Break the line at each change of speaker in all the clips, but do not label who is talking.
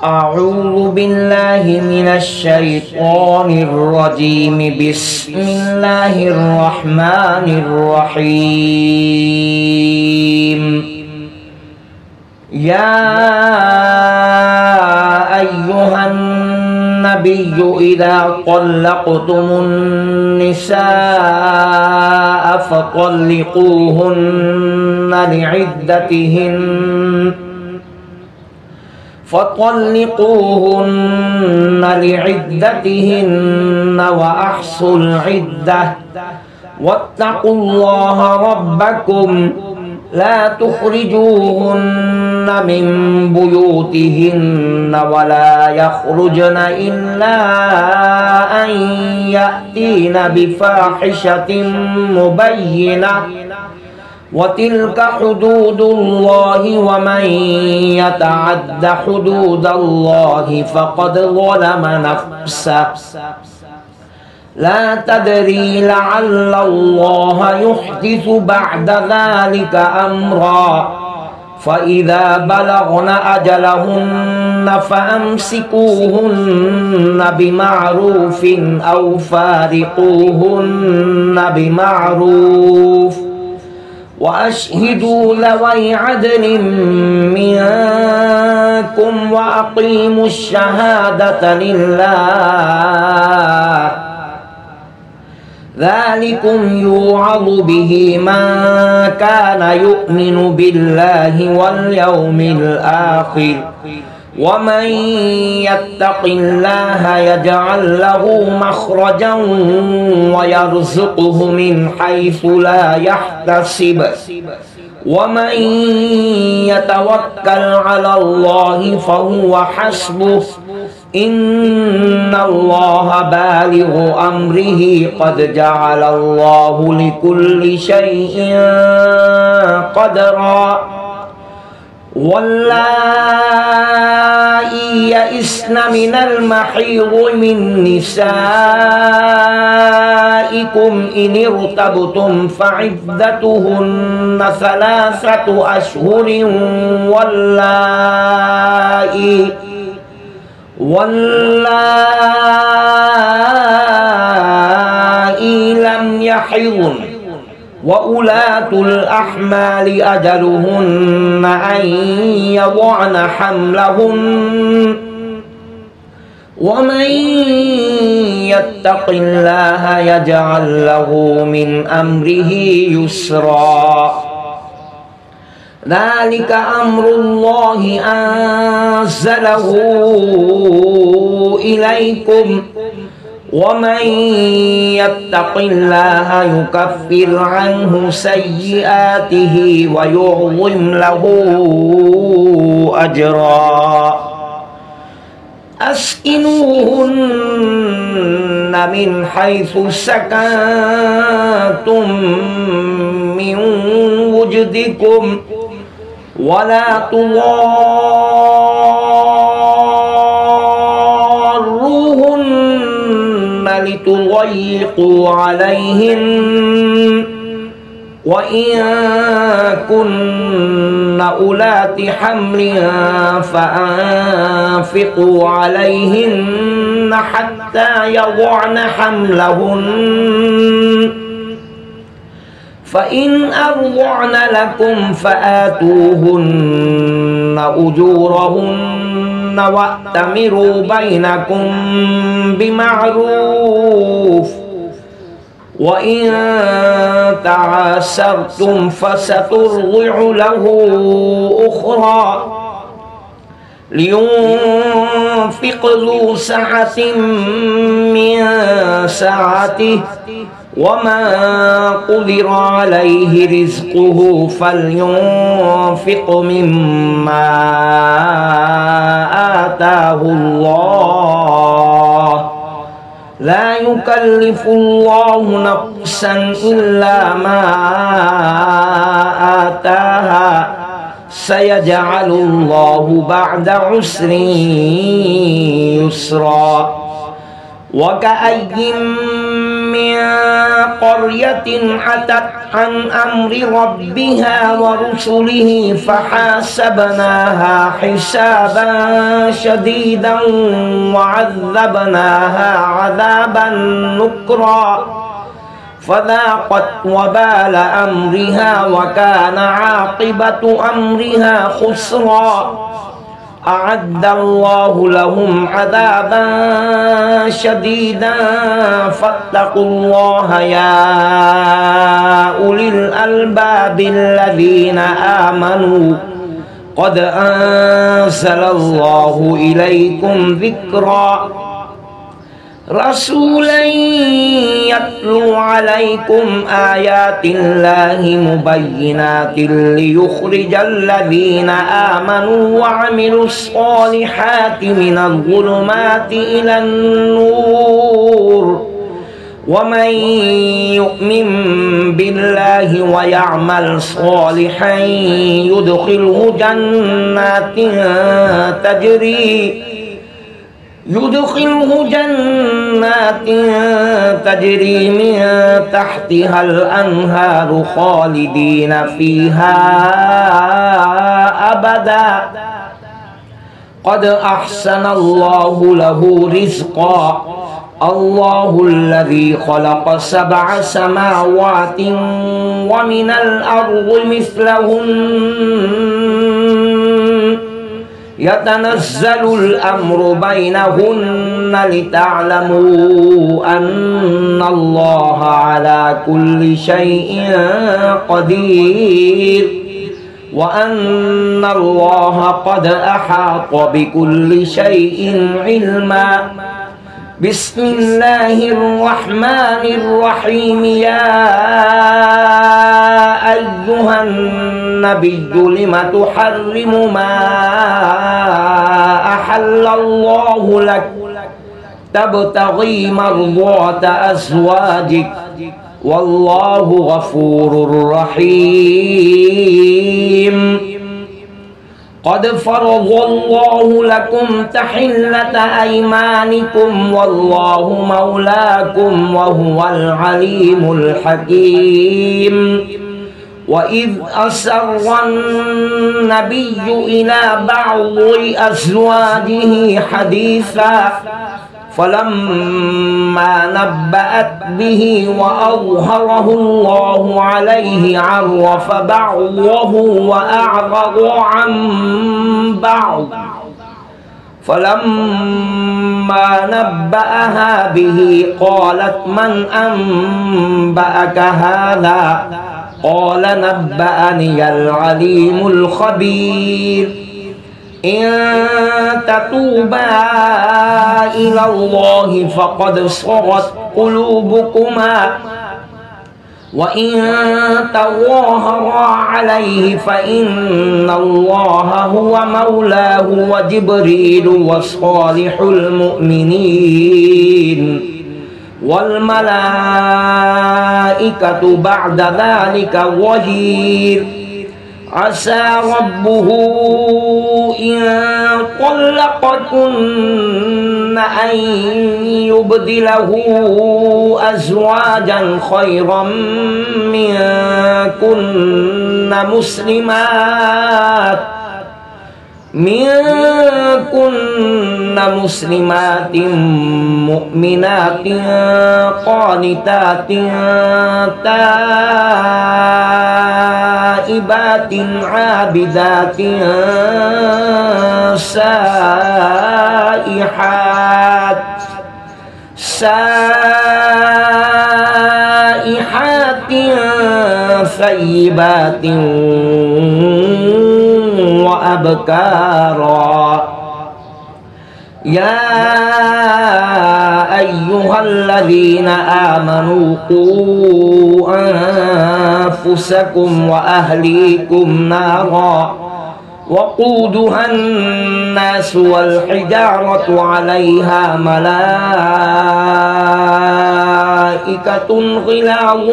أعوذ بالله من الشيطان الرجيم. بسم الله الرحمن الرحيم. يا أيها النبي إذا طلقتم النساء فطلقوهن لعدتهن وأحصوا العدة واتقوا الله ربكم لا تخرجوهن من بيوتهن ولا يخرجن إلا أن يأتين بفاحشة مبينة وتلك حدود الله ومن يتعد حدود الله فقد ظلم نفسه لا تدري لعل الله يحدث بعد ذلك أمرا فإذا بلغن أجلهن فأمسكوهن بمعروف أو فارقوهن بمعروف وأشهدوا ذوي عدل منكم وأقيموا الشهادة لله ذلكم يوعظ به من كان يؤمن بالله واليوم الآخر ومن يتق الله يجعل له مخرجا ويرزقه من حيث لا يحتسب ومن يتوكل على الله فهو حسبه إن الله بالغ أمره قد جعل الله لكل شيء قدرا واللائي يئسن من المحيض من نسائكم إن ارتبتم فعدتهن 3 أشهر واللائي لم يحضن وأولاة الأحمال أجلهن أن يضعن حملهن ومن يتق الله يجعل له من أمره يسرا ذلك أمر الله أنزله إليكم ومن يتق الله يكفر عنه سيئاته ويعظم له أجرا أسكنوهن من حيث سكنتم من وجدكم ولا تضاروهن لتضيقوا عليهن وإن كن أولات حمل فأنفقوا عليهن حتى يضعن حملهن فإن أرضعن لكم فآتوهن أجورهن وأتمروا بينكم بمعروف وإن تعاسرتم فسترضع له أخرى لينفق ذو سعة من سعته وما قدر عليه رزقه فلينفق مما آتاه الله لا يكلف الله نفسا إلا ما آتاها سيجعل الله بعد عسر يسرا وكأي من قرية عتت عن أمر ربها ورسله فحاسبناها حسابا شديدا وعذبناها عذابا نكرا فذاقت وبال أمرها وكان عاقبة أمرها خسرا أعد الله لهم عذابا شديدا فاتقوا الله يا أولي الألباب الذين آمنوا قد أنزل الله إليكم ذكرا رسولا يتلو عليكم آيات الله مبينات ليخرج الذين آمنوا وعملوا الصالحات من الظلمات إلى النور ومن يؤمن بالله ويعمل صالحا يدخله جنات تجري من تحتها الأنهار خالدين فيها أبدا قد أحسن الله له رزقا الله الذي خلق 7 سماوات ومن الأرض مثلهن يتنزل الأمر بينهن لتعلموا أن الله على كل شيء قدير وأن الله قد أحاط بكل شيء علما بسم الله الرحمن الرحيم يا أيها النبي لم تحرم ما أحل الله لك تبتغي مرضات أزواجك والله غفور رحيم قد فرض الله لكم تحلة أيمانكم والله مولاكم وهو العليم الحكيم وإذ أسر النبي إلى بعض أزواجه حديثا فلما نبأت به وأظهره الله عليه عرف بعضه وأعرض عن بعض فلما نبأها به قالت من أنبأك هذا قال نبأني العليم الخبير إن تتوبا إلى الله فقد صغت قلوبكما وإن تظاهرا عليه فإن الله هو مولاه وجبريل وصالح المؤمنين والملائكة بعد ذلك ظهير عسى ربه إن طلقكن أن يبدله أزواجا خيرا منكن مسلمات مؤمنات قانتات تائبات عابدات سائحات ثيبات وأبكارا يا أيها الذين آمنوا قوا أنفسكم وأهليكم نارا وقودها الناس والحجارة عليها ملائكة غلاظ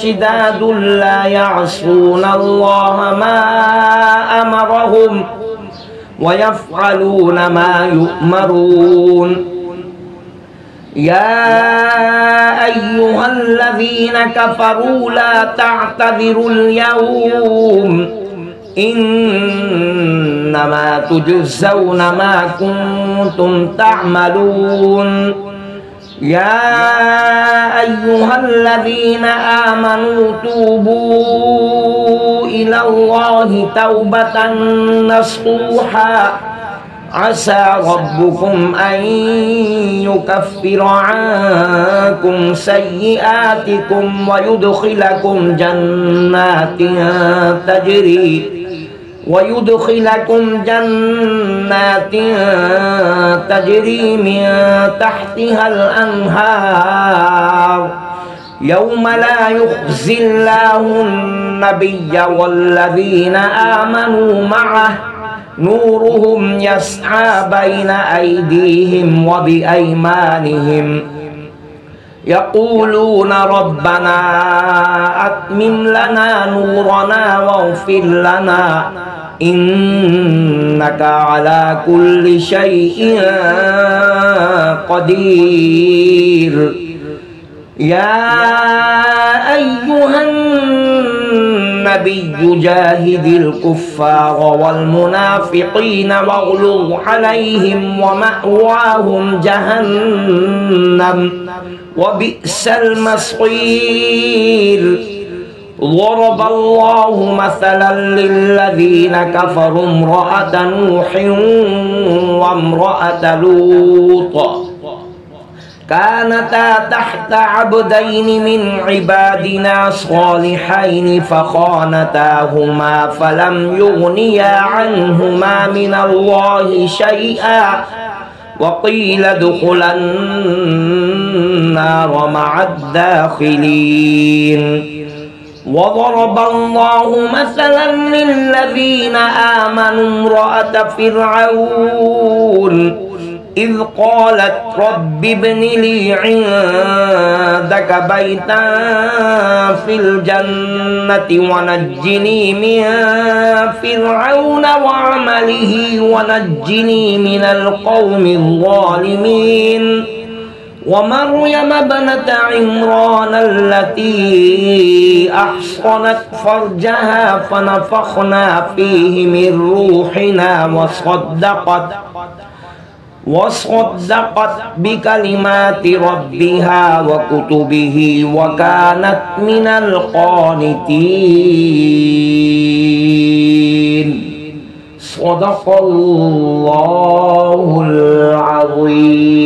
شداد لا يعصون الله ما أمرهم ويفعلون ما يؤمرون يا أيها الذين كفروا لا تعتذروا اليوم إنما تجزون ما كنتم تعملون يا أيها الذين آمنوا توبوا إلى الله توبة نصوحا عسى ربكم أن يكفر عنكم سيئاتكم ويدخلكم جنات تجري من تحتها الأنهار يوم لا يخزي الله النبي والذين آمنوا معه نورهم يسعى بين أيديهم وبأيمانهم يقولون ربنا أتمم لنا نورنا واغفر لنا إنك على كل شيء قدير يا أيها النبي جاهد الكفار والمنافقين واغلظ عليهم ومأواهم جهنم وبئس المصير ضرب الله مثلا للذين كفروا امرأة نوح وامرأة لوط كانتا تحت عبدين من عبادنا صالحين فخانتاهما فلم يغنيا عنهما من الله شيئا وقيل ادخلا النار مع الداخلين وضرب الله مثلا للذين آمنوا امرأة فرعون إذ قالت رب ابن لي عندك بيتا في الجنة ونجني من فرعون وعمله ونجني من القوم الظالمين ومريم ابنة عمران التي أحصنت فرجها فنفخنا فيه من روحنا وصدقت بكلمات ربها وكتبه وكانت من القانتين صدق الله العظيم.